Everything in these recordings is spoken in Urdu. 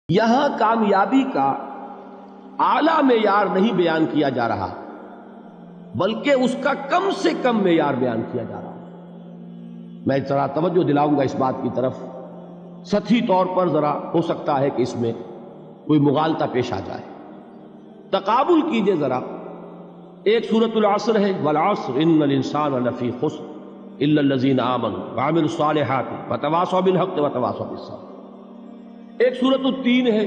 یہاں کامیابی کا اعلیٰ معیار نہیں بیان کیا جا رہا بلکہ اس کا کم سے کم معیار بیان کیا جا رہا. میں ذرا توجہ دلاؤں گا اس بات کی طرف. سطحی طور پر ذرا ہو سکتا ہے کہ اس میں کوئی مغالطہ پیش آ جائے. تقابل کیجئے ذرا. ایک سورۃ العصر ہے، والعصر ان الانسان لفی خسر الا الذین آمنوا وعملوا الصالحات وتواصوا بالحق وتواصوا بالصبر. ایک سورۃ التین ہے،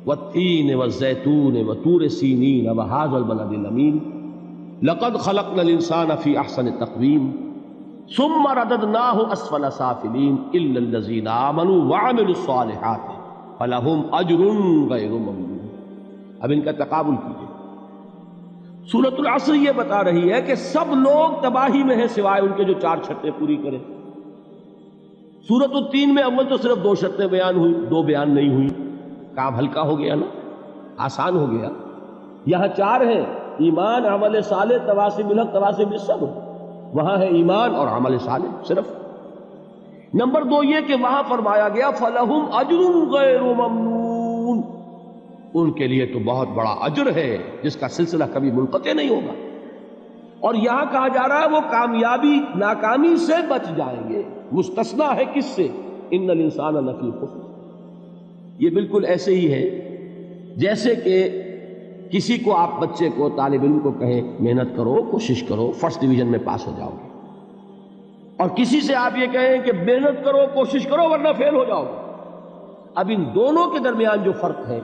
والتین والزیتون وطور سینین وہذا البلد الامین لقد خلقنا الانسان فی احسن تقویم ثم رددناہ اسفل سافلین الا الذین آمنوا وعملوا الصالحات فلہم اجر غیر ممنون. اب ان کا تقابل کیجئے. سورۃ العصر یہ بتا رہی ہے کہ سب لوگ تباہی میں ہیں سوائے ان کے جو 4 شرطیں پوری کریں. سورۃ التین میں اول تو صرف 2 شرطیں بیان ہوئی، 2 بیان نہیں ہوئی. کام ہلکا ہو گیا نا، آسان ہو گیا. یہاں 4 ہیں: ایمان، عمل صالح، تواصی بالحق، تواصی بالصبر. وہاں ہے ایمان اور عمل صالح صرف. نمبر 2 یہ کہ وہاں فرمایا گیا فَلَهُمْ أَجْرٌ غَيْرُ مَمْنُونَ، ان کے لیے تو بہت بڑا اجر ہے جس کا سلسلہ کبھی منقطع نہیں ہوگا. اور یہاں کہا جا رہا ہے وہ کامیابی ناکامی سے بچ جائیں گے. مستثنا ہے کس سے؟ ان الانسان لفی خسر. یہ بالکل ایسے ہی ہے جیسے کہ کسی کو آپ بچے کو، طالب علم کو کہیں محنت کرو، کوشش کرو، فرسٹ ڈویژن میں پاس ہو جاؤ گے، اور کسی سے آپ یہ کہیں کہ محنت کرو، کوشش کرو ورنہ فیل ہو جاؤ گے. اب ان دونوں کے درمیان جو فرق ہے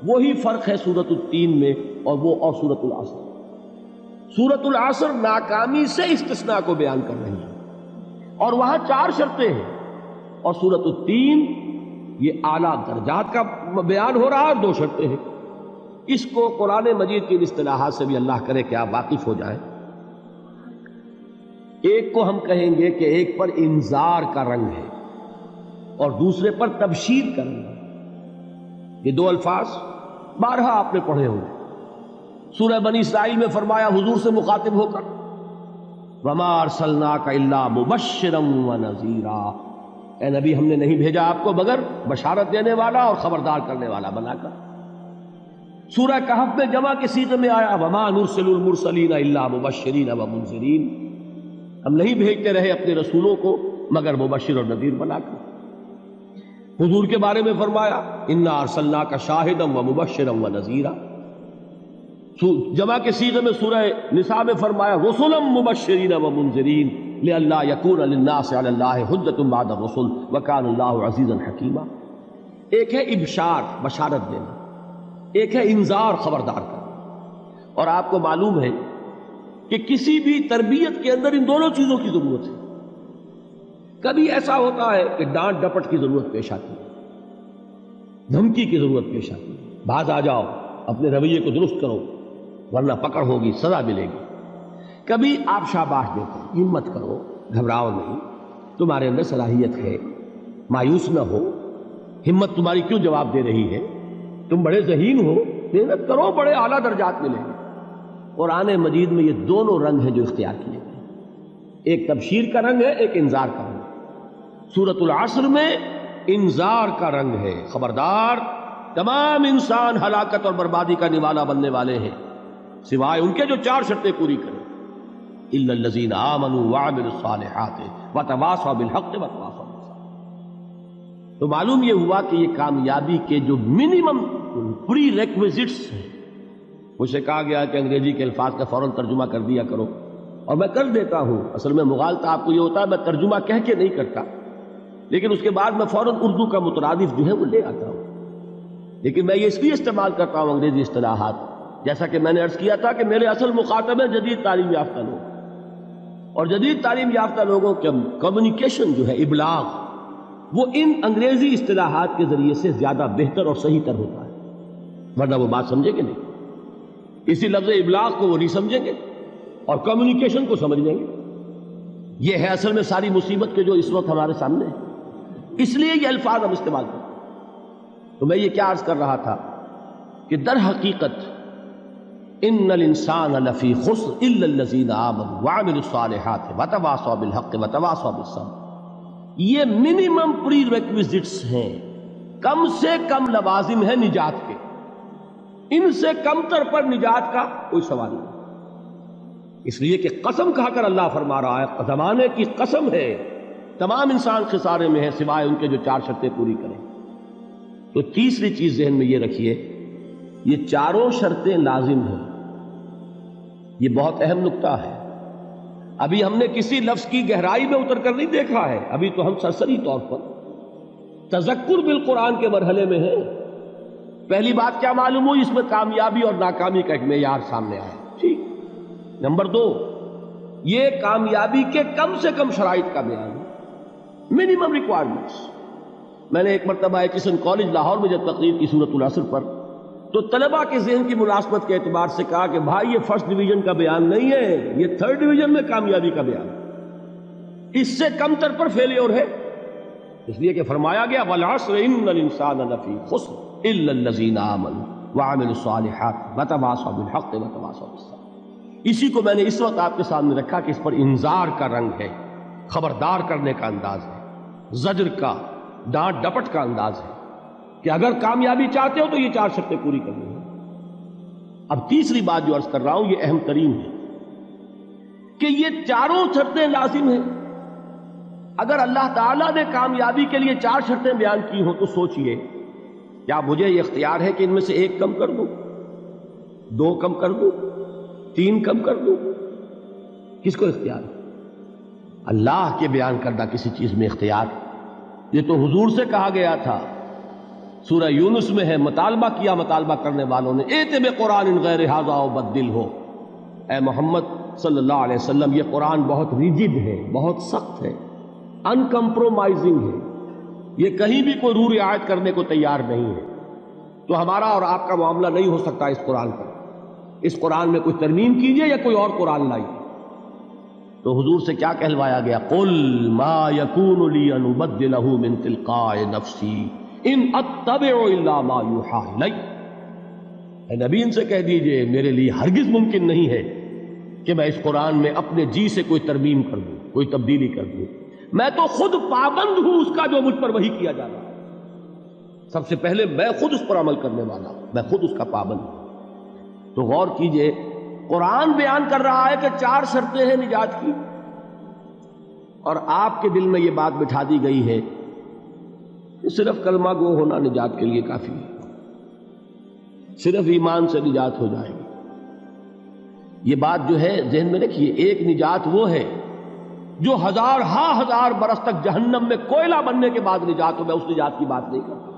وہی فرق ہے سورۃ التین میں اور سورۃ العصر. سورۃ العصر ناکامی سے استثناء کو بیان کر رہی ہے اور وہاں 4 شرطیں ہیں، اور سورۃ التین یہ اعلیٰ درجات کا بیان ہو رہا ہے اور 2 شرطیں ہیں. اس کو قرآن مجید کی اصطلاحات سے بھی اللہ کرے کہ آپ واقف ہو جائیں. ایک کو ہم کہیں گے کہ ایک پر انذار کا رنگ ہے اور دوسرے پر تبشیر کا رنگ ہے. یہ 2 الفاظ بارہا آپ نے پڑھے ہوں. سورہ بنی اسرائیل میں فرمایا حضور سے مخاطب ہو کر وَمَا أَرْسَلْنَاكَ إِلَّا مُبَشِّرًا وَنَذِيرًا، اے نبی ہم نے نہیں بھیجا آپ کو مگر بشارت دینے والا اور خبردار کرنے والا بنا کر. سورہ کہف میں جمع کے صیغے میں آیا وَمَا نُرْسِلُ الْمُرْسَلِينَ إِلَّا مُبَشِّرِينَ وَمُنذِرِينَ، ہم نہیں بھیجتے رہے اپنے رسولوں کو مگر مبشر اور نذیر بنا کر. حضور کے بارے میں فرمایا اِنَّا أَرْسَلْنَاكَ شَاهِدًا وَمُبَشِّرًا وَنَذِيرًا. جمع کے صیغے میں سورہ نساء میں فرمایا رسلا مبشرین ومنذرین لئلا یکون للناس علی اللہ حجۃ بعد الرسل وکان اللہ عزیزا حکیما. ایک ہے ابشار، بشارت دینا، ایک ہے انذار، خبردار کرنا. اور آپ کو معلوم ہے کہ کسی بھی تربیت کے اندر ان دونوں چیزوں کی ضرورت ہے. کبھی ایسا ہوتا ہے کہ ڈانٹ ڈپٹ کی ضرورت پیش آتی ہے، دھمکی کی ضرورت پیش آتی ہے، باز آ جاؤ، اپنے رویے کو درست کرو ورنہ پکڑ ہوگی، سزا ملے گی. کبھی آپ شاباش دیتے ہیں، ہمت کرو، گھبراؤ نہیں، تمہارے اندر صلاحیت ہے، مایوس نہ ہو، ہمت تمہاری کیوں جواب دے رہی ہے، تم بڑے ذہین ہو، محنت کرو، بڑے اعلیٰ درجات ملیں گے. قرآن مجید میں یہ دونوں رنگ ہیں جو اختیار کیے گئے. ایک تبشیر کا رنگ ہے، ایک انذار کا رنگ ہے. سورۃ العصر میں انذار کا رنگ ہے، خبردار، تمام انسان ہلاکت اور بربادی کا نوالا بننے والے ہیں سوائے ان کے جو 4 شرطیں پوری کریں. الا الذین آمنوا وعملوا الصالحات وتواصوا بالحق وتواصوا بالصبر. تو معلوم یہ ہوا کہ یہ کامیابی کے جو منیمم پری ریکویزٹس ہیں، مجھ سے کہا گیا کہ انگریزی کے الفاظ کا فوراً ترجمہ کر دیا کرو، اور میں کر دیتا ہوں. اصل میں مغالطہ آپ کو یہ ہوتا ہے میں ترجمہ کہہ کے نہیں کرتا، لیکن اس کے بعد میں فوراً اردو کا مترادف جو ہے وہ لے آتا ہوں. لیکن میں یہ اس لیے استعمال کرتا ہوں انگریزی اصطلاحات، جیسا کہ میں نے عرض کیا تھا کہ میرے اصل مخاطب ہیں جدید تعلیم یافتہ لوگ، اور جدید تعلیم یافتہ لوگوں کے کمیونیکیشن جو ہے، ابلاغ، وہ ان انگریزی اصطلاحات کے ذریعے سے زیادہ بہتر اور صحیح تر ہوتا ہے، ورنہ وہ بات سمجھیں گے نہیں. اسی لفظ ابلاغ کو وہ نہیں سمجھیں گے اور کمیونیکیشن کو سمجھ لیں گے. یہ ہے اصل میں ساری مصیبت کے جو اس وقت ہمارے سامنے ہے. اس لیے یہ الفاظ ہم استعمال کرتے ہیں. تو میں یہ کیا عرض کر رہا تھا کہ در حقیقت ان الانسان لفی خسر الا الذین آمنوا وعملوا الصالحات وتواصوا بالحق وتواصوا بالصبر. یہ منیمم پری ریکویزٹس ہیں کم سے کم لوازم ہے نجات کے، ان سے کم تر پر نجات کا کوئی سوال نہیں، اس لیے کہ قسم کھا کر اللہ فرما رہا ہے، زمانے کی قسم ہے، تمام انسان خسارے میں ہیں سوائے ان کے جو 4 شرطیں پوری کریں۔ تو تیسری چیز ذہن میں یہ رکھیے، یہ چاروں شرطیں لازم ہیں، یہ بہت اہم نکتہ ہے۔ ابھی ہم نے کسی لفظ کی گہرائی میں اتر کر نہیں دیکھا ہے، ابھی تو ہم سرسری طور پر تذکر بالقرآن کے مرحلے میں ہیں۔ پہلی بات کیا معلوم ہوئی؟ اس میں کامیابی اور ناکامی کا ایک معیار سامنے آیا، ٹھیک۔ نمبر 2، یہ کامیابی کے کم سے کم شرائط کا بیان ہے، منیمم ریکوائرمنٹس۔ میں نے ایک مرتبہ ایچسن کالج لاہور میں جب تقریر کی سورۃ العصر پر، تو طلباء کے ذہن کی ملازمت کے اعتبار سے کہا کہ بھائی یہ فرسٹ ڈویژن کا بیان نہیں ہے، یہ تھرڈ ڈویژن میں کامیابی کا بیان ہے، اس سے کم تر پر فیلیور ہے، اس لیے کہ فرمایا گیا والعصر ان الانسان لفی خسر الا الذین آمنوا وعملوا الصالحات وتواصوا بالحق وتواصوا بالصبر۔ اسی کو میں نے اس وقت آپ کے سامنے رکھا کہ اس پر انذار کا رنگ ہے، خبردار کرنے کا انداز ہے، زجر کا، ڈانٹ ڈپٹ کا انداز ہے کہ اگر کامیابی چاہتے ہو تو یہ 4 شرطیں پوری کرنی ہیں۔ اب تیسری بات جو عرض کر رہا ہوں یہ اہم ترین ہے کہ یہ چاروں شرطیں لازم ہیں۔ اگر اللہ تعالیٰ نے کامیابی کے لیے 4 شرطیں بیان کی ہوں تو سوچئے، کیا مجھے یہ اختیار ہے کہ ان میں سے 1 کم کر دوں، 2 کم کر دوں، 3 کم کر دوں؟ کس کو اختیار ہے؟ اللہ کے بیان کردہ کسی چیز میں اختیار۔ یہ تو حضور سے کہا گیا تھا، سورہ یونس میں ہے، مطالبہ کیا مطالبہ کرنے والوں نے، ایت بقرآن غیر ھذا وبدل ہو، اے محمد صلی اللہ علیہ وسلم یہ قرآن بہت ریجڈ ہے، بہت سخت ہے، ان کمپرومائزنگ ہے، یہ کہیں بھی کوئی روح رعایت کرنے کو تیار نہیں ہے، تو ہمارا اور آپ کا معاملہ نہیں ہو سکتا اس قرآن پر، اس قرآن میں کوئی ترمیم کیجئے یا کوئی اور قرآن لائیے۔ تو حضور سے کیا کہلوایا گیا؟ قل ما یکون لی ان ابدلہ من تلقاء نفسی ان اتبع الا ما یوحی الی۔ اے نبی ان سے کہہ دیجئے میرے لیے ہرگز ممکن نہیں ہے کہ میں اس قرآن میں اپنے جی سے کوئی ترمیم کر دوں، کوئی تبدیلی کر دوں، میں تو خود پابند ہوں اس کا جو مجھ پر وحی کیا جا رہا ہے، سب سے پہلے میں خود اس پر عمل کرنے والا ہوں، میں خود اس کا پابند ہوں۔ تو غور کیجئے، قرآن بیان کر رہا ہے کہ 4 شرطیں ہیں نجات کی، اور آپ کے دل میں یہ بات بٹھا دی گئی ہے کہ صرف کلمہ گو ہونا نجات کے لیے کافی ہے، صرف ایمان سے نجات ہو جائے گی۔ یہ بات جو ہے ذہن میں رکھیے، ایک نجات وہ ہے جو ہزار برس تک جہنم میں کوئلہ بننے کے بعد نجات ہو، میں اس نجات کی بات نہیں کرتا،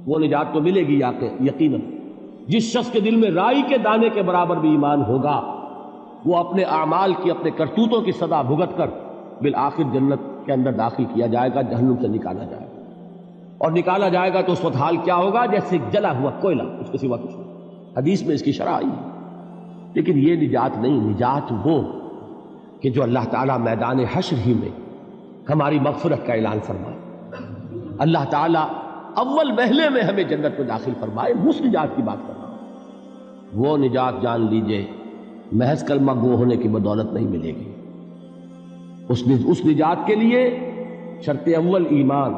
وہ نجات تو ملے گی یقیناً۔ جس شخص کے دل میں رائی کے دانے کے برابر بھی ایمان ہوگا، وہ اپنے اعمال کی، اپنے کرتوتوں کی سزا بھگت کر بالآخر جنت کے اندر داخل کیا جائے گا، جہنم سے نکالا جائے گا، اور نکالا جائے گا تو اس وقت حال کیا ہوگا؟ جیسے جلا ہوا کوئلہ، اس کے سوا کچھ نہیں۔ حدیث میں اس کی شرح آئی ہے۔ لیکن یہ نجات نہیں، نجات وہ کہ جو اللہ تعالیٰ میدان حشر ہی میں ہماری مغفرت کا اعلان فرمائے، اللہ تعالیٰ اول وہلے میں ہمیں جنت میں داخل فرمائے، اس نجات کی بات کر رہا ہوں۔ وہ نجات جان لیجئے محض کلمہ گو ہونے کی بدولت نہیں ملے گی، اس نجات کے لیے شرط اول ایمان،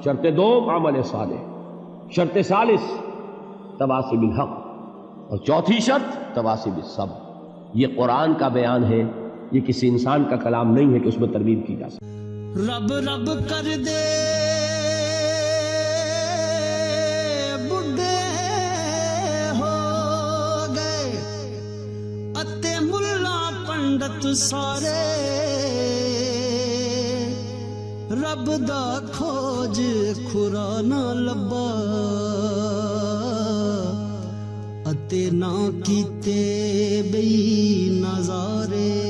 شرط 2 عمل صالح، شرط ثالث تواصی بالحق، اور چوتھی شرط تواصی بالصبر۔ یہ قرآن کا بیان ہے، یہ کسی انسان کا کلام نہیں ہے کہ اس میں ترمیم کی جا سکے۔ رب رب کر دے بڈھے ہو گئے اتے ملا پنڈت سارے، رب دا کھوج کھرا نہ لبا اتے نہ کیتے بئی نظارے۔